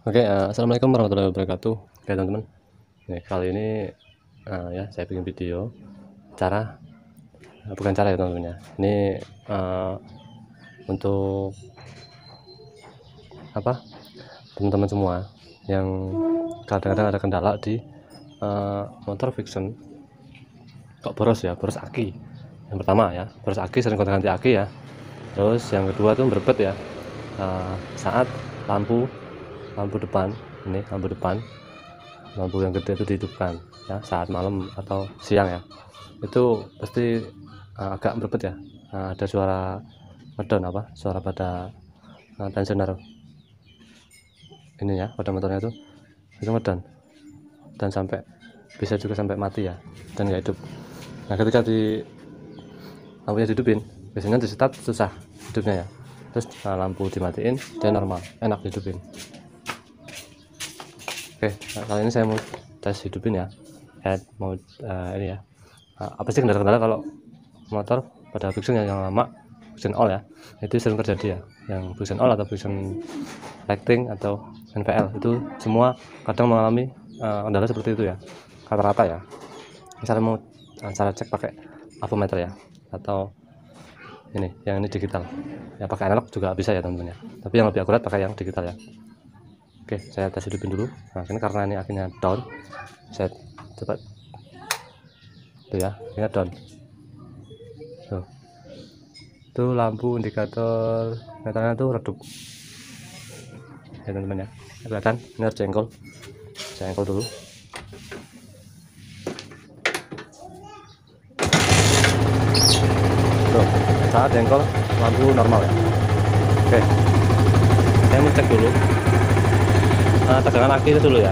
Oke, assalamualaikum warahmatullahi wabarakatuh. Oke teman-teman, kali ini ya saya bikin video cara, bukan cara ya teman-teman ya. Ini untuk apa? Teman-teman semua yang kadang-kadang ada kendala di motor Vixion kok boros ya, boros aki. Yang pertama ya, boros aki, sering gonta-ganti aki ya. Terus yang kedua tuh berebet ya, saat lampu depan, ini lampu yang gede itu dihidupkan ya saat malam atau siang ya, itu pasti agak berebet ya. Ada suara ngedon, suara pada tensioner ini ya, pada motornya itu ngedon dan sampai bisa juga sampai mati ya, dan nggak hidup. Nah, ketika lampunya dihidupin, biasanya di start susah hidupnya ya. Terus lampu dimatiin, dia normal, enak hidupin. Oke, nah, kali ini saya mau tes hidupin ya. Saya mau ini ya. Apa sih kendala-kendala kalau motor pada Vixion yang lama, Vixion all ya, itu sering terjadi ya. Yang Vixion all atau Vixion lighting atau NVL itu semua kadang mengalami kendala seperti itu ya. Rata-rata ya. Misalnya mau cara cek pakai avometer ya, atau yang ini digital. Ya pakai analog juga bisa ya teman-teman ya. Tapi yang lebih akurat pakai yang digital ya. Oke, saya tes hidupin dulu. Nah, ini karena ini akhirnya down, saya coba tuh ya, akhirnya down. Tuh. Itu lampu indikator metalnya tuh redup. Ya teman-teman ya. Kelihatan, ini harus jengkol. Saya jengkol dulu. Tuh, saat jengkol lampu normal ya. Oke. Saya mau cek dulu tegangan aki itu dulu ya,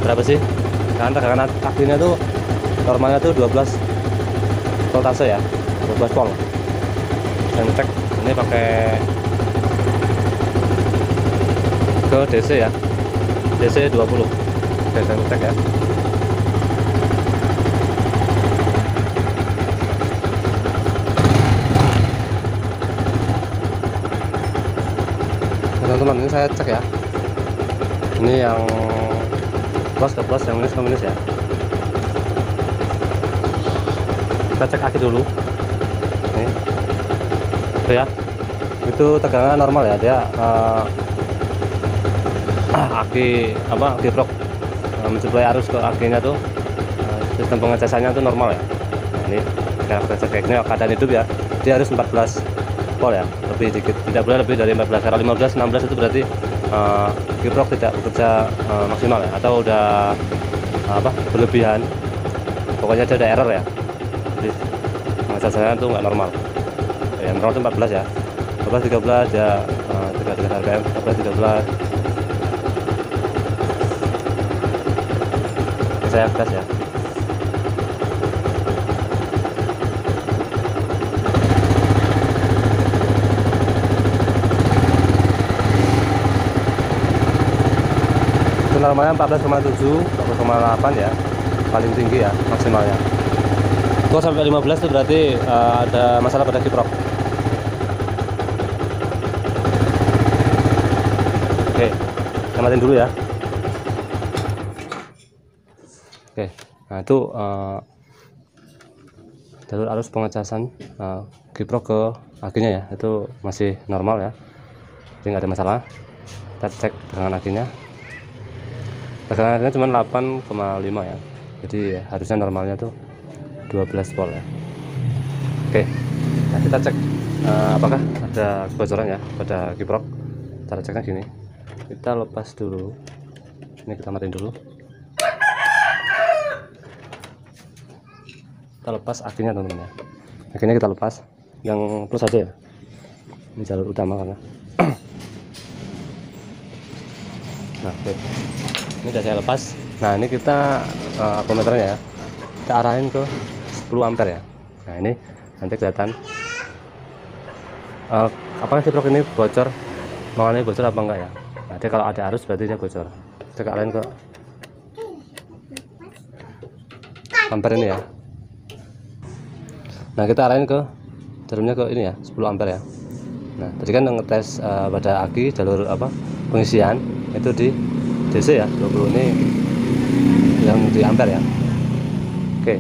berapa sih? Karena tegangan akinya tuh normalnya tuh 12 voltase ya, 12 volt. Dan cek ini pakai ke DC ya, DC 20. Oke, saya cek ya. Teman-teman, ini saya cek ya. Ini yang plus ke plus, yang minus ke minus ya. Kita cek aki dulu. Nih, itu ya. Itu tegangan normal ya, dia aki kiprok mensuplai arus ke akinya tuh, sistem pengecasannya tuh normal ya. Nah, ini kita cek kayak gini, keadaan hidup ya, dia harus 14 volt ya, lebih dikit, tidak boleh lebih dari 14. Kalau 15 16 itu berarti kiprok tidak bekerja maksimal ya, atau udah berlebihan. Pokoknya dia ada error ya, jadi pengecasannya tuh nggak normal. Yang normal itu 14 ya, 14 13 ya, 33 rpm, 14 13. Saya gas ya. Normalnya 14,7, 14,8 ya, paling tinggi ya maksimalnya. Kalau sampai 15 itu berarti ada masalah pada kiprok. Oke, saya matiin dulu ya. Oke, nah itu jalur arus pengecasan kiprok ke akinya ya, itu masih normal ya, jadi nggak ada masalah. Kita cek tegangan akinya. Tegangannya cuma 8,5 ya, jadi harusnya normalnya tuh 12 volt ya. Oke, nah kita cek apakah ada kebocoran ya pada kiprok. Cara ceknya gini, kita lepas dulu, ini kita matiin dulu, kita lepas akinya teman-teman ya. Akinya kita lepas, yang plus aja ya, ini jalur utama karena nah oke. Ini sudah saya lepas. Nah, ini kita avometernya ya, kita arahin ke 10 ampere ya. Nah, ini nanti kelihatan apakah kiprok ini bocor, mengalami bocor apa enggak ya. Nanti kalau ada arus berarti dia bocor. Kita arahin ke ampere ini ya. Nah, kita arahin ke jarumnya ke ini ya, 10 ampere ya. Nah, tadi kan ngetes pada aki jalur pengisian itu di DC ya, 20 ini yang di ampere ya. Oke,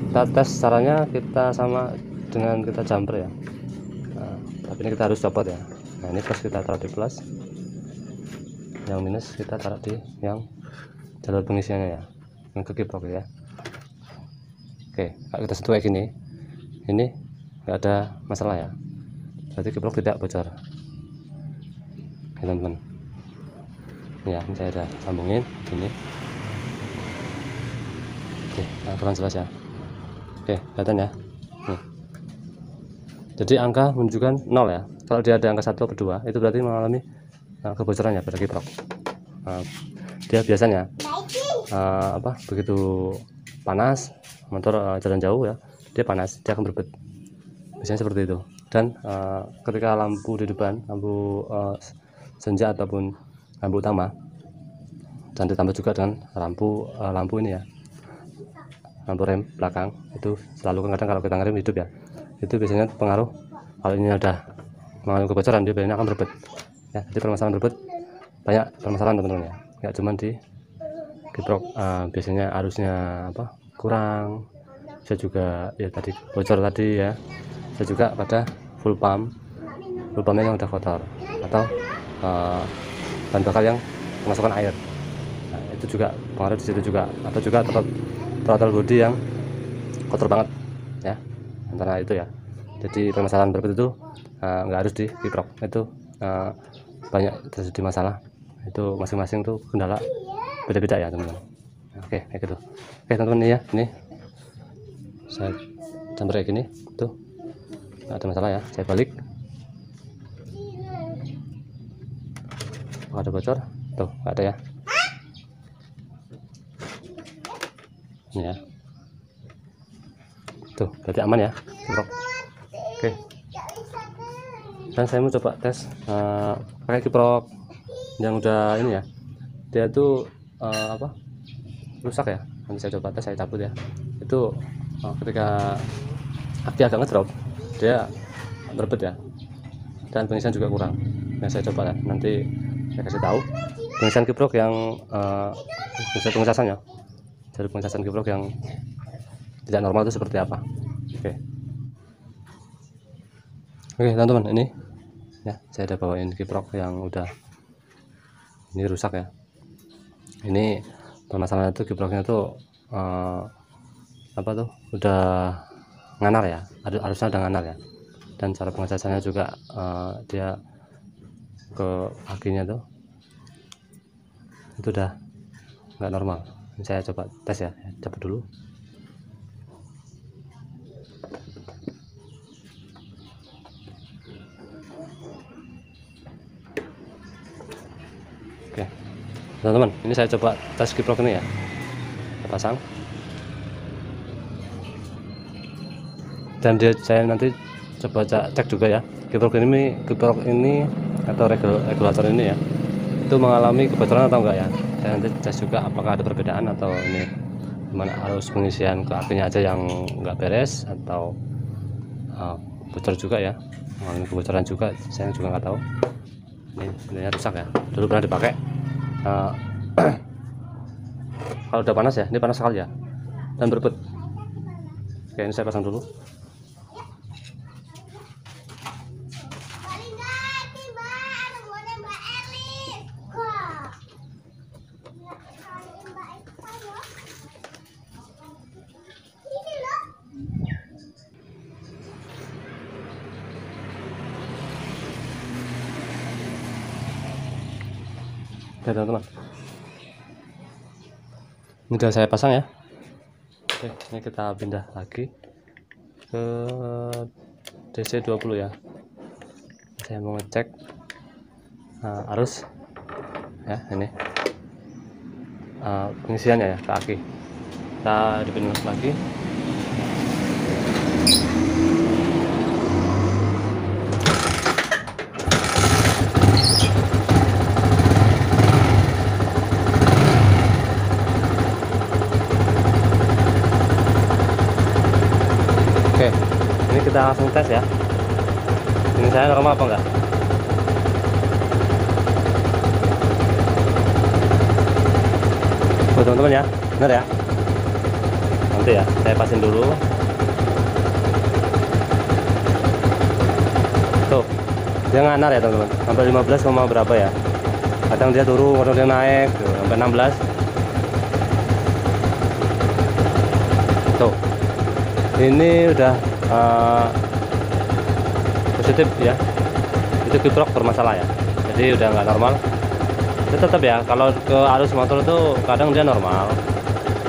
kita tes caranya kita sama dengan kita jumper ya. Nah, tapi ini kita harus copot ya. Nah, ini plus kita taruh di plus, yang minus kita taruh di yang jalur pengisiannya ya, yang ke kiprok ya. Oke, kalau kita sentuh kayak gini, ini nggak ada masalah ya, berarti kiprok tidak bocor ya, teman-teman. Ya, ini saya udah sambungin ini. Oke, nah, kurang jelas ya. Oke, kelihatan ya. Nih. Jadi angka menunjukkan 0 ya. Kalau dia ada angka 1 atau 2, itu berarti mengalami kebocoran ya pada kiprok. Dia biasanya begitu panas, motor jalan jauh ya, dia panas, dia akan berbet. Biasanya seperti itu. Dan ketika lampu di depan, lampu senja ataupun lampu utama, dan ditambah juga dengan lampu ini ya, lampu rem belakang, itu selalu kadang kalau kita ngerem hidup ya, itu biasanya pengaruh. Kalau ini udah mengalami kebocoran, dia biasanya akan berbet ya. Jadi permasalahan berbet banyak permasalahan teman-teman ya, nggak cuma di kiprok. Biasanya arusnya kurang, bisa juga ya tadi bocor tadi ya, bisa juga pada full pumpnya yang udah kotor, atau bahan bakar yang kemasukan air. Nah, itu juga pengaruh di situ juga, atau juga throttle body yang kotor banget ya, antara itu ya. Jadi permasalahan berbet itu nggak harus di kiprok, itu banyak terjadi masalah, itu masing-masing tuh kendala beda-beda ya teman-teman. Oke, kayak gitu. Oke teman-teman, ya ini saya jumper kayak gini tuh, nggak ada masalah ya. Saya balik, nggak ada bocor tuh, nggak ada ya. Ini ya, tuh berarti aman ya kiprok. Oke, dan saya mau coba tes pakai kiprok yang udah ini ya, dia tuh rusak ya. Nanti saya coba tes, saya cabut ya. Itu ketika aki agak ngedrop, dia berbet ya, dan pengisian juga kurang. Nah, saya coba ya, nanti saya kasih tahu pengisian kiprok yang pengecasannya, jadi pengecasan kiprok yang tidak normal itu seperti apa. Oke teman-teman, ini ya saya udah bawain kiprok yang udah ini rusak ya. Ini permasalahan itu kiproknya tuh udah nganar ya, harusnya udah nganar ya. Dan cara pengecasannya juga dia ke akinya tuh itu udah nggak normal. Ini saya coba tes ya, coba dulu. Oke teman-teman, ini saya coba tes kiprok ini ya, saya pasang, dan saya nanti coba cek juga ya kiprok ini atau regulator ini ya, itu mengalami kebocoran atau enggak ya. Saya nanti tes juga apakah ada perbedaan, atau ini gimana arus pengisian ke akinya aja yang enggak beres, atau bocor juga ya, mengalami kebocoran juga, saya juga nggak tahu. Ini sebenarnya rusak ya, dulu pernah dipakai. Kalau udah panas ya, ini panas sekali ya, dan berbet. Oke, ini saya pasang dulu. Oke teman-teman, ini udah saya pasang ya. Oke, ini kita pindah lagi ke DC 20 ya. Saya mau ngecek arus ya, ini pengisiannya ya ke aki. Kita dipindah lagi. Oke, ini kita langsung tes ya. Ini saya normal apa enggak? tuh teman-teman ya, benar ya. Nanti ya saya pasin dulu. Tuh dia nganar ya teman-teman, sampai 15, berapa ya, kadang dia turun, kadang dia naik tuh, sampai 16. Tuh ini udah positif ya, itu kiprok bermasalah ya, jadi udah nggak normal. Itu tetap ya, kalau ke arus motor itu kadang dia normal.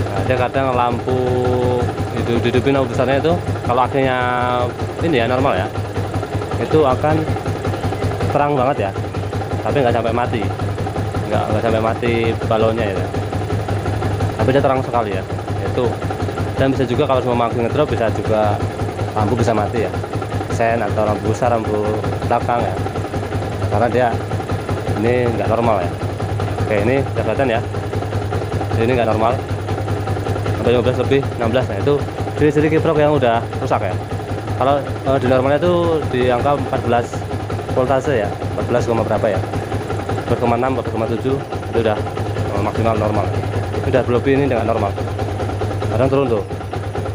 Nah, dia kadang lampu itu dihidupin lampu besarnya itu, kalau akhirnya ini ya normal ya, itu akan terang banget ya, tapi nggak sampai mati, nggak sampai mati balonnya ya, tapi dia terang sekali ya itu. Dan bisa juga kalau semua makin ngedrop, bisa juga lampu bisa mati ya, sen atau lampu besar, lampu belakang ya, karena dia ini nggak normal ya. Oke, ini udah kelihatan ya, ini nggak normal, sampai 15 lebih 16. Nah itu ciri-ciri kiprok yang udah rusak ya. Kalau di normalnya itu di angka 14 voltase ya, 14, berapa ya, 4,6, 4,7 itu udah maksimal normal. Udah berlebih ini dengan normal, kadang turun tuh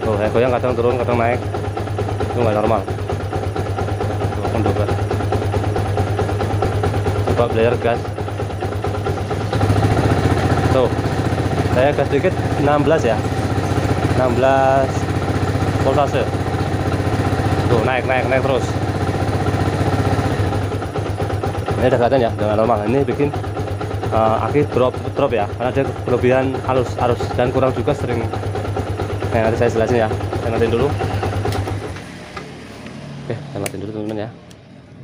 saya goyang, kadang turun, kadang naik, itu nggak normal. Coba player gas tuh, saya gas dikit 16 ya, 16 voltase tuh, naik terus. Ini udah kelihatan ya, dengan normal. Ini bikin aki drop ya, karena dia kelebihan arus dan kurang juga sering. Nah, nanti saya jelasin ya, saya matiin dulu. Oke, saya matiin dulu teman-teman ya.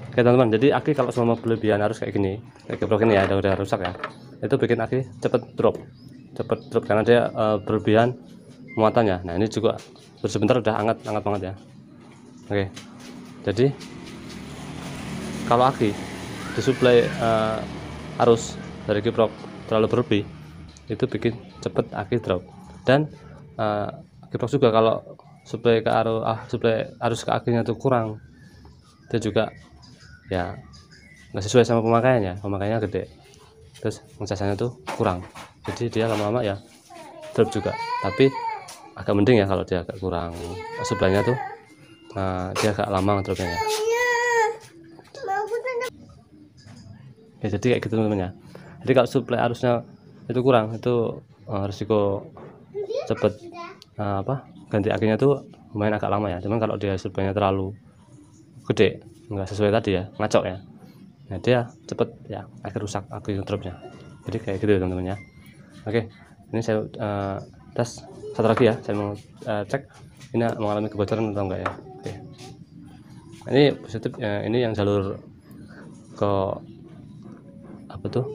Oke teman-teman, jadi aki kalau selama berlebihan arus kayak gini, kayak kiprok ini ya, udah rusak ya, itu bikin aki cepet drop karena dia berlebihan muatannya. Nah ini juga sebentar udah hangat banget ya. Oke, jadi kalau aki disuplai arus dari kiprok terlalu berlebih, itu bikin cepet aki drop. Dan kiprok juga kalau suplai arus ke akinya itu kurang, dia juga ya nggak sesuai sama pemakaiannya gede, terus ngecasannya tuh kurang, jadi dia lama-lama ya drop juga. Tapi agak mending ya kalau dia agak kurang suplainya tuh, dia agak lama dropnya ya. Ya jadi kayak gitu teman-teman ya. Jadi kalau suplai arusnya itu kurang, itu risiko cepet ganti akinya tuh lumayan agak lama ya. Cuman kalau dia suplainya terlalu gede, nggak sesuai tadi ya, ngacok ya, nah dia cepet ya akhir rusak aki dropnya. Jadi kayak gitu ya teman-teman ya. Oke, ini saya tes satu lagi ya, saya mau cek ini mengalami kebocoran atau enggak ya. Oke, ini positif ya, ini yang jalur ke apa tuh,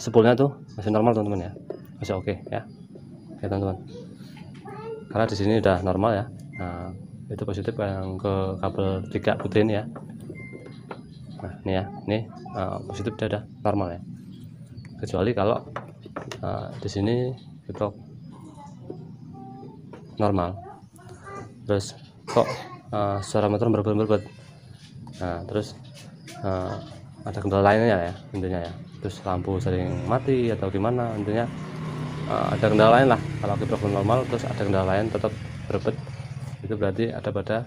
spoolnya tuh masih normal teman-teman ya, masih oke ya. Oke teman-teman, karena di sini udah normal ya. Nah itu positif yang ke kabel 3 putih ini ya. Nah ini ya, ini positif dia udah normal ya, kecuali kalau di sini kiprok normal, terus kok suara motor berbet. Nah terus ada kendala lainnya ya intinya ya, terus lampu sering mati atau gimana, intinya ada kendala lain lah. Kalau kiprok normal terus ada kendala lain tetap berbet, itu berarti ada pada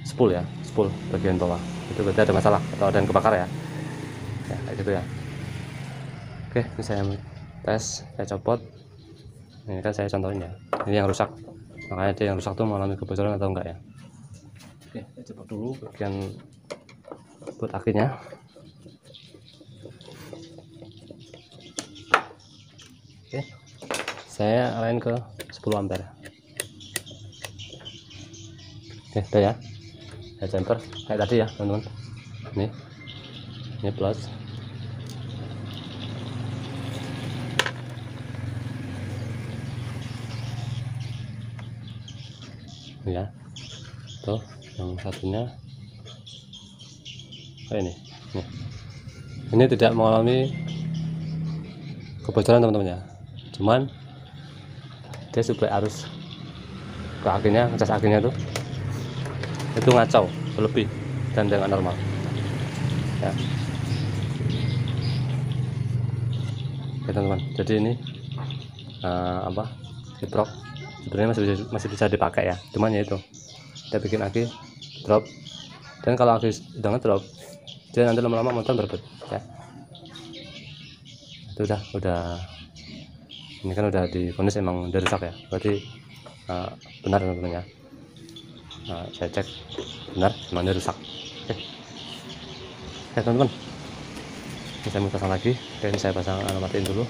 spool ya, spool bagian bawah, itu berarti ada masalah atau ada yang kebakar ya, kayak gitu ya. Oke, ini saya tes, saya copot. Ini kan saya contohin ya, ini yang rusak, makanya dia yang rusak tuh mengalami kebocoran atau enggak ya. Oke, saya copot dulu bagian buat akinya. Oke, saya arahin ke 10 ampere. Oke, udah ya, saya jumper kayak tadi ya teman-teman. Ini plus, ya tuh yang satunya kayak ini tidak mengalami kebocoran teman-teman ya, cuman dia suplai arus ke akinya, ngecas akinya tuh itu ngacau berlebih dan dengan normal ya. Oke, Oke teman-teman, jadi ini kiprok sebenarnya masih bisa dipakai ya, cuman ya itu kita bikin aki drop, dan kalau aki udah ngedrop dia nanti lama-lama motor berebut ya. Itu udah ini kan udah divonis emang udah rusak ya, berarti benar teman-teman ya. Saya cek benar emang dia rusak. Oke teman-teman, ini saya mau pasang lagi. Oke, ini saya pasang, matiin dulu.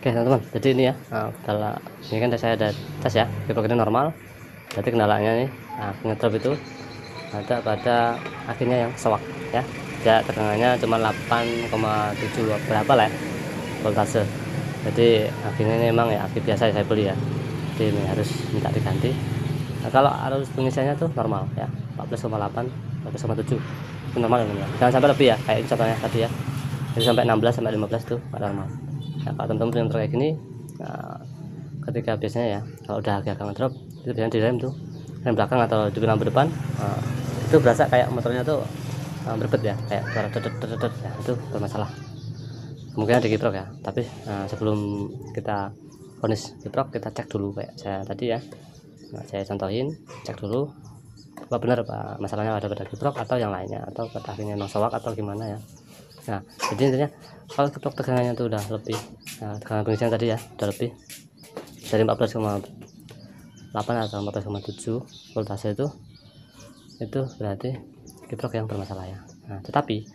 Oke teman-teman, jadi ini ya, kalau ini kan saya ada tes ya, kiprok ini normal, berarti kendalanya nih ngedrop itu ada pada akhirnya yang sewak ya, tegangannya cuma 8,7 berapa lah ya voltase. Jadi akhirnya ini memang ya aki biasa saya beli ya, jadi ini harus minta diganti. Nah, kalau arus pengisiannya tuh normal ya, 14,8 14,7 itu normal ya, jangan sampai lebih ya, kayak contohnya tadi ya, jadi sampai 16 sampai 15 tuh nggak normal. Nah, kalau teman-teman yang kayak gini, ketika biasanya ya kalau udah agak ngedrop itu biasanya direm tuh, rem belakang atau di lampu depan, itu berasa kayak motornya tuh berbet ya, kayak suara dedet ya, itu bermasalah, kemungkinan di kiprok ya. Tapi sebelum kita vonis kiprok, kita cek dulu kayak saya tadi ya. Saya contohin, cek dulu apa benar apa masalahnya ada pada kiprok atau yang lainnya, atau pada akhirnya nosowak atau gimana ya. Nah, jadi intinya kalau kiprok tegangannya itu udah lebih, tegangan pengisian tadi ya udah lebih dari 14,8 atau 14,7 voltase itu berarti kiprok yang bermasalah ya. Nah, tetapi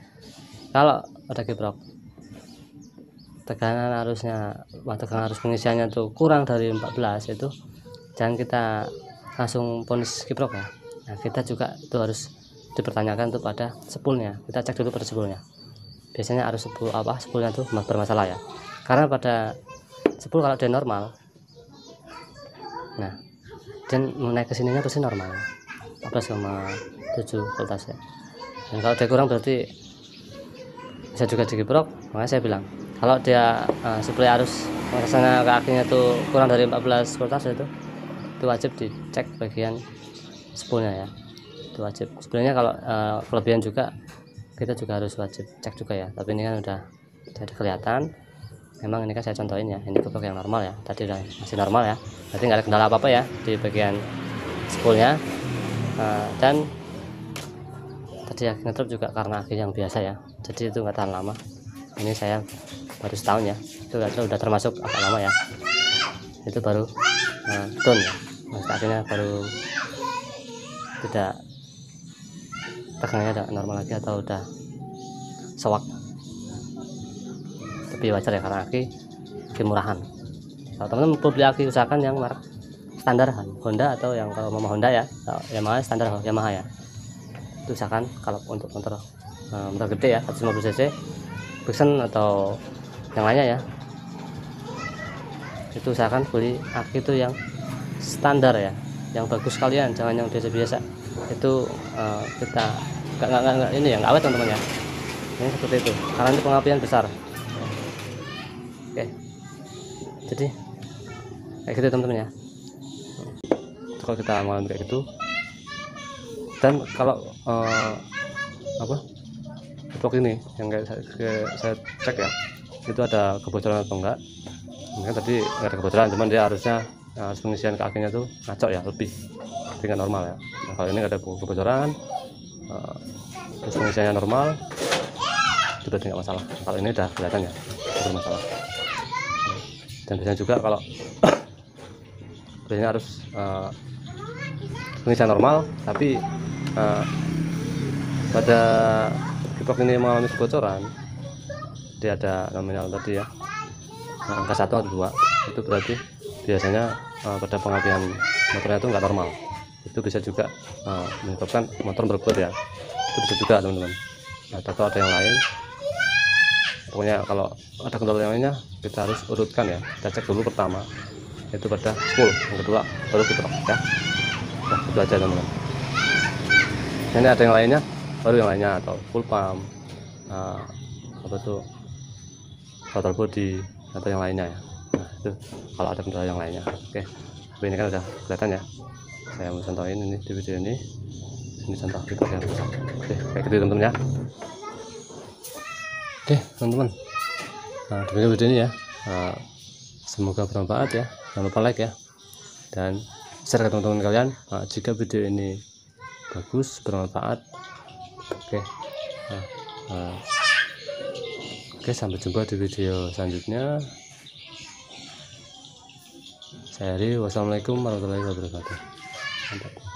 kalau ada kiprok tegangan arus pengisiannya tuh kurang dari 14, itu jangan kita langsung vonis kiprok ya. Nah, kita juga itu harus dipertanyakan tuh pada spoolnya, kita cek dulu pada spoolnya. Biasanya arus spoolnya tuh bermasalah ya, karena pada spool kalau dia normal, nah dan naik ke sininya pasti normal 14,7 voltase. Dan kalau dia kurang berarti bisa juga dikiprok. Makanya saya bilang kalau dia suplai arus kesana ke akinya tuh kurang dari 14 voltase itu wajib dicek bagian spoolnya ya, itu wajib. Sebenarnya kalau kelebihan juga kita juga harus wajib cek juga ya, tapi ini kan udah kelihatan. Memang ini kan saya contohin ya, ini kiprok yang normal ya, tadi udah masih normal ya, berarti nggak ada kendala apa-apa ya di bagian spoolnya. Dan tadi ya ngedrop juga karena aki yang biasa ya, jadi itu nggak tahan lama. Ini saya baru setahun ya, itu udah termasuk agak lama ya, itu baru down ya. Akhirnya baru tidak tegangannya udah normal lagi atau udah sewak. Tapi wajar ya karena aki murahan. Kalau teman-teman mau beli aki, usahakan yang merek standar Honda, atau yang kalau mau Honda ya Yamaha standar Yamaha ya, itu usahakan. Kalau untuk motor gede ya 150 cc Vision atau yang lainnya ya, itu usahakan beli aki itu yang standar ya, yang bagus sekalian, jangan yang biasa-biasa. Itu kita nggak ini ya, nggak awet teman-teman ya. Ini seperti itu, karena ini pengapian besar. Oke, jadi kayak gitu teman-teman ya. Kalau kita mengalami kayak gitu, dan kalau kiprok ini yang kayak saya cek ya, itu ada kebocoran atau enggak. Mungkin tadi nggak ada kebocoran, cuman dia harusnya pengisian ke akinya tuh ngaco ya, lebih tingkat normal ya. Nah, kalau ini nggak ada kebocoran, terus pengisiannya normal, itu berarti nggak masalah. Kalau ini udah kelihatan ya bermasalah. Dan biasanya juga kalau biasanya harus pengisian normal, tapi pada kiprok ini mengalami kebocoran, dia ada nominal tadi ya, angka 1 atau 2, itu berarti biasanya pada pengapian motornya itu nggak normal. Itu bisa juga menyebabkan motor berebut ya, itu bisa juga teman-teman. Nah, atau ada yang lain, pokoknya kalau ada kendala yang lainnya kita harus urutkan ya. Kita cek dulu pertama itu pada spool, yang kedua baru kiprok ya. Nah, itu aja teman-teman. Ini ada yang lainnya, baru yang lainnya, atau full pump, apa tuh, throttle body, atau yang lainnya ya. Nah, itu kalau ada kendala yang lainnya. Oke, tapi ini kan udah kelihatan ya, saya mau contohin ini di video ini contoh kiprok yang rusak. Oke, kayak gitu teman-teman ya. Oke teman-teman, nah demikian video ini ya. Semoga bermanfaat ya. Jangan lupa like ya, dan share ke teman-teman kalian jika video ini bagus, bermanfaat. Oke, oke, sampai jumpa di video selanjutnya. Saya Ari, wassalamualaikum warahmatullahi wabarakatuh. Mantap.